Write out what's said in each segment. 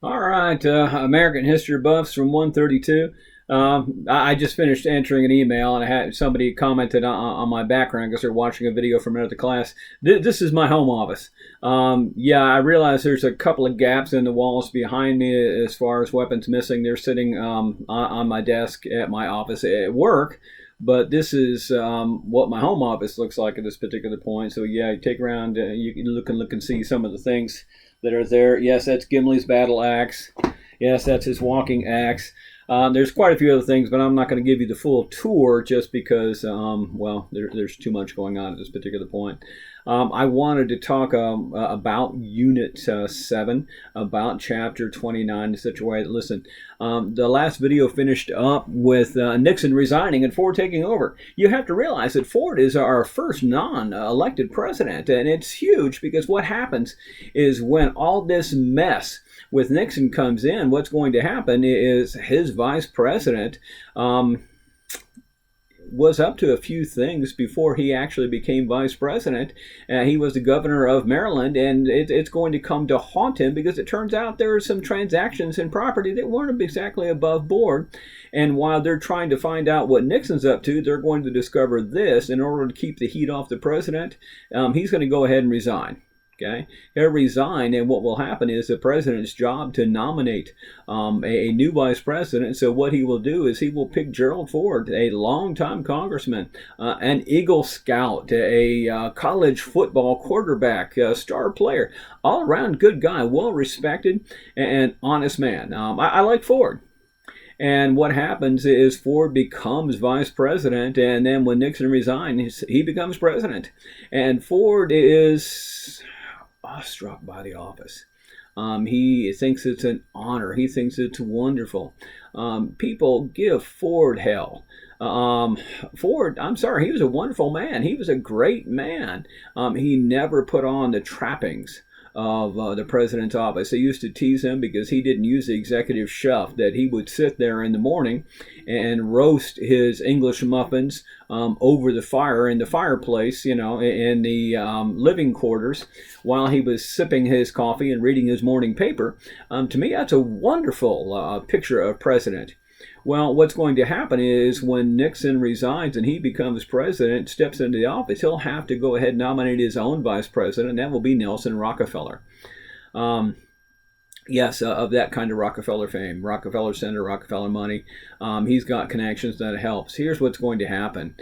All right, American history buffs from 132. I just finished answering an email, and I had somebody commented on my background because they're watching a video from another class. This is my home office. Yeah, I realize there's a couple of gaps in the walls behind me as far as weapons missing. They're sitting on my desk at my office at work. But this is what my home office looks like at this particular point. So yeah, you take around, you can look and see some of the things that are there. Yes, that's Gimli's battle axe. Yes, that's his walking axe. There's quite a few other things, but I'm not going to give you the full tour just because, well, there's too much going on at this particular point. I wanted to talk about Unit 7, about Chapter 29, in such a way that, listen, the last video finished up with Nixon resigning and Ford taking over. You have to realize that Ford is our first non-elected president, and it's huge because what happens is when all this mess with Nixon comes in, what's going to happen is his vice president was up to a few things before he actually became vice president. He was the governor of Maryland, and it's going to come to haunt him because it turns out there are some transactions in property that weren't exactly above board. And while they're trying to find out what Nixon's up to, they're going to discover this. In order to keep the heat off the president, he's going to go ahead and resign. Okay, he'll resign, and what will happen is the president's job to nominate a new vice president. So what he will do is he will pick Gerald Ford, a longtime congressman, an Eagle Scout, a college football quarterback, a star player, all around good guy, well respected and honest man. I like Ford. And what happens is Ford becomes vice president, and then when Nixon resigns, he becomes president. And Ford is awestruck by the office. He thinks it's an honor. He thinks it's wonderful. People give Ford hell. Ford, I'm sorry, he was a wonderful man. He was a great man. He never put on the trappings of the president's office. They used to tease him because he didn't use the executive chef, that he would sit there in the morning and roast his English muffins over the fire in the fireplace, in the living quarters while he was sipping his coffee and reading his morning paper. To me, that's a wonderful picture of president. Well, what's going to happen is when Nixon resigns and he becomes president, steps into the office, he'll have to go ahead and nominate his own vice president, and that will be Nelson Rockefeller. Yes, of that kind of Rockefeller fame, Rockefeller Center, Rockefeller money. He's got connections that helps. Here's what's going to happen.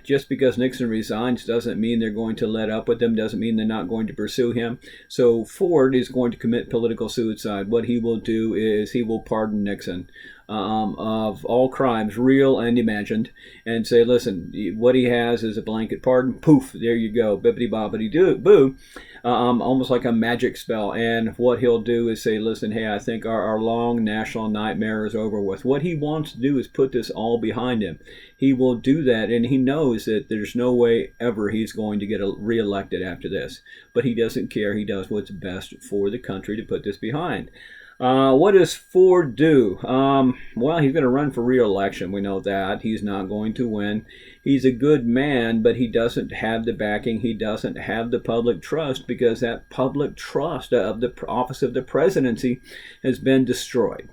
Just because Nixon resigns doesn't mean they're going to let up with him, doesn't mean they're not going to pursue him. So Ford is going to commit political suicide. What he will do is he will pardon Nixon of all crimes, real and imagined, and say, listen, what he has is a blanket pardon. Poof, there you go, bippity boppity boo, almost like a magic spell. And what he'll do is say, listen, hey, I think our long national nightmare is over with. What he wants to do is put this all behind him. He will do that, and he knows that there's no way ever he's going to get reelected after this. But he doesn't care. He does what's best for the country to put this behind. What does Ford do? Well, he's going to run for re-election. We know that. He's not going to win. He's a good man, but he doesn't have the backing. He doesn't have the public trust because that public trust of the office of the presidency has been destroyed.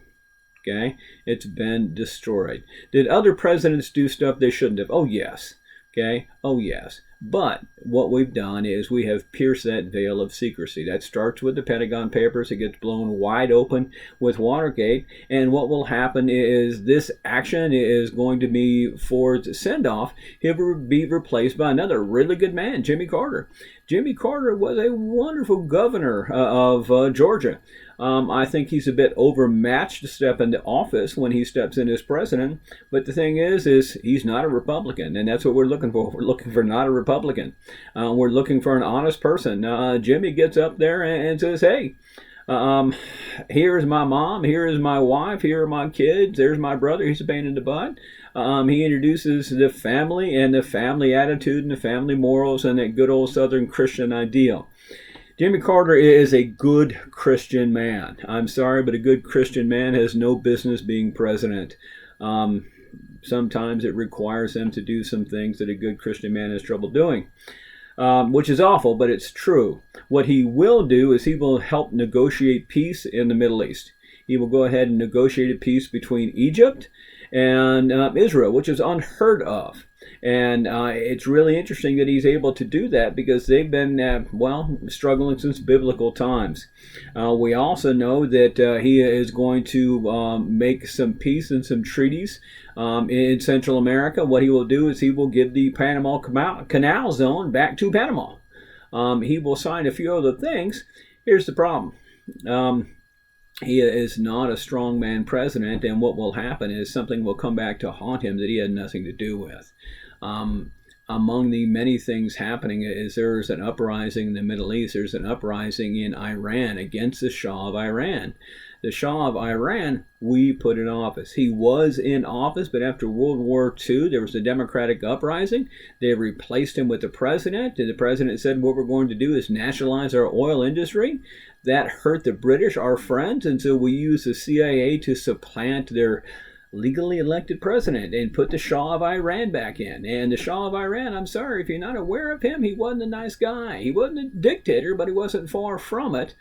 Okay? It's been destroyed. Did other presidents do stuff they shouldn't have? Oh, yes. Okay? Oh, yes. But what we've done is we have pierced that veil of secrecy. That starts with the Pentagon Papers. It gets blown wide open with Watergate. And what will happen is this action is going to be Ford's send-off. He'll be replaced by another really good man, Jimmy Carter. Jimmy Carter was a wonderful governor of Georgia. I think he's a bit overmatched to step into office when he steps in as president. But the thing is he's not a Republican, and that's what we're looking for. We're looking for not a Republican. We're looking for an honest person. Jimmy gets up there and says, hey, here's my mom, here is my wife, here are my kids, there's my brother, he's a pain in the butt. He introduces the family and the family attitude and the family morals and that good old Southern Christian ideal. Jimmy Carter is a good Christian man. I'm sorry, but a good Christian man has no business being president. Sometimes it requires them to do some things that a good Christian man has trouble doing. which is awful, but it's true. What he will do is he will help negotiate peace in the Middle East. He will go ahead and negotiate a peace between Egypt and Israel, which is unheard of. And it's really interesting that he's able to do that because they've been, struggling since biblical times. We also know that he is going to make some peace and some treaties in Central America. What he will do is he will give the Panama Canal Zone back to Panama. He will sign a few other things. Here's the problem. He is not a strongman president, and what will happen is something will come back to haunt him that he had nothing to do with. Among the many things happening is there's an uprising in the Middle East. There's an uprising in Iran against the Shah of Iran. The Shah of Iran, we put in office. He was in office, but after World War II, there was a democratic uprising. They replaced him with the president, and the president said, what we're going to do is nationalize our oil industry. That hurt the British, our friends, and so we used the CIA to supplant their legally elected president and put the Shah of Iran back in. And the Shah of Iran, I'm sorry, if you're not aware of him, he wasn't a nice guy. He wasn't a dictator, but he wasn't far from it.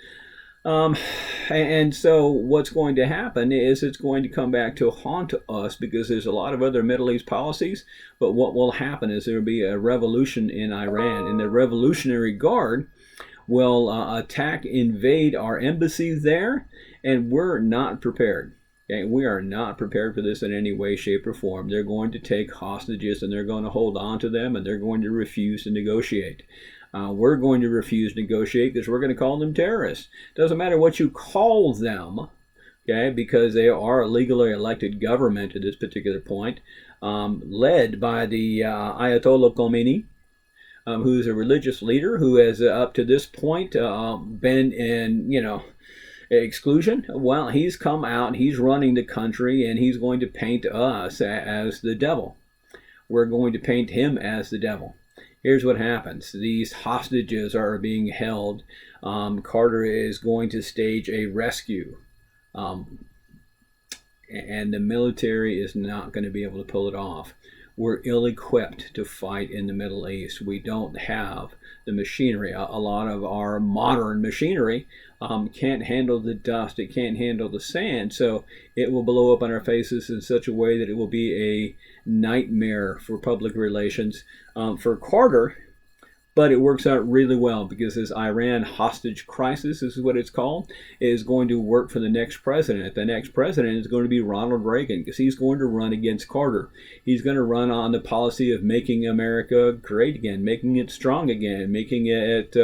And so what's going to happen is it's going to come back to haunt us because there's a lot of other Middle East policies. But what will happen is there will be a revolution in Iran, and the Revolutionary Guard will attack, invade our embassies there, and we're not prepared. Okay? We are not prepared for this in any way, shape, or form. They're going to take hostages, and they're going to hold on to them, and they're going to refuse to negotiate. We're going to refuse to negotiate because we're going to call them terrorists. Doesn't matter what you call them, okay, because they are a legally elected government at this particular point, led by the Ayatollah Khomeini, who's a religious leader who has up to this point been in, exclusion. Well, he's come out, he's running the country, and he's going to paint us as the devil. We're going to paint him as the devil. Here's what happens. These hostages are being held. Carter is going to stage a rescue. And the military is not going to be able to pull it off. We're ill-equipped to fight in the Middle East. We don't have the machinery. A lot of our modern machinery can't handle the dust. It can't handle the sand. So it will blow up on our faces in such a way that it will be a nightmare for public relations for Carter. But it works out really well because this Iran hostage crisis, this is what it's called, is going to work for the next president. The next president is going to be Ronald Reagan because he's going to run against Carter. He's going to run on the policy of making America great again, making it strong again, making it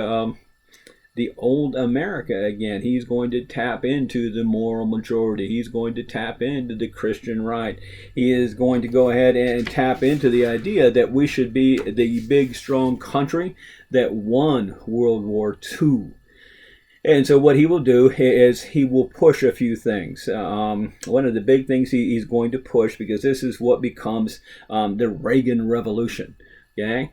the old America again. He's going to tap into the moral majority. He's going to tap into the Christian right. He is going to go ahead and tap into the idea that we should be the big, strong country that won World War II. And so what he will do is he will push a few things. One of the big things he's going to push, because this is what becomes the Reagan Revolution. Okay?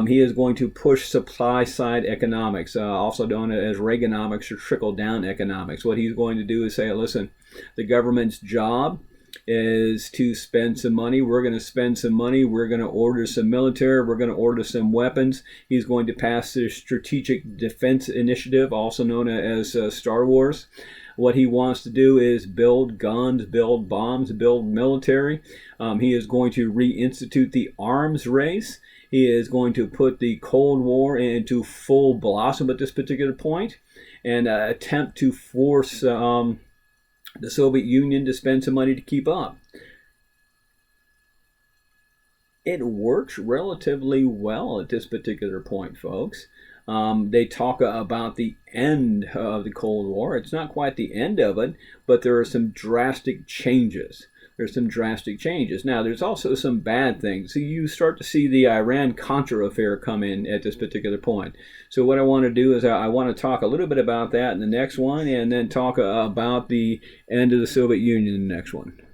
He is going to push supply-side economics, also known as Reaganomics or trickle-down economics. What he's going to do is say, listen, the government's job is to spend some money. We're going to spend some money. We're going to order some military. We're going to order some weapons. He's going to pass the Strategic Defense Initiative, also known as Star Wars. What he wants to do is build guns, build bombs, build military. He is going to reinstitute the arms race. He is going to put the Cold War into full blossom at this particular point and attempt to force the Soviet Union to spend some money to keep up. It works relatively well at this particular point, folks. They talk about the end of the Cold War. It's not quite the end of it, but there are some drastic changes. There's some drastic changes. Now, there's also some bad things. So you start to see the Iran-Contra affair come in at this particular point. So what I want to do is I want to talk a little bit about that in the next one, and then talk about the end of the Soviet Union in the next one.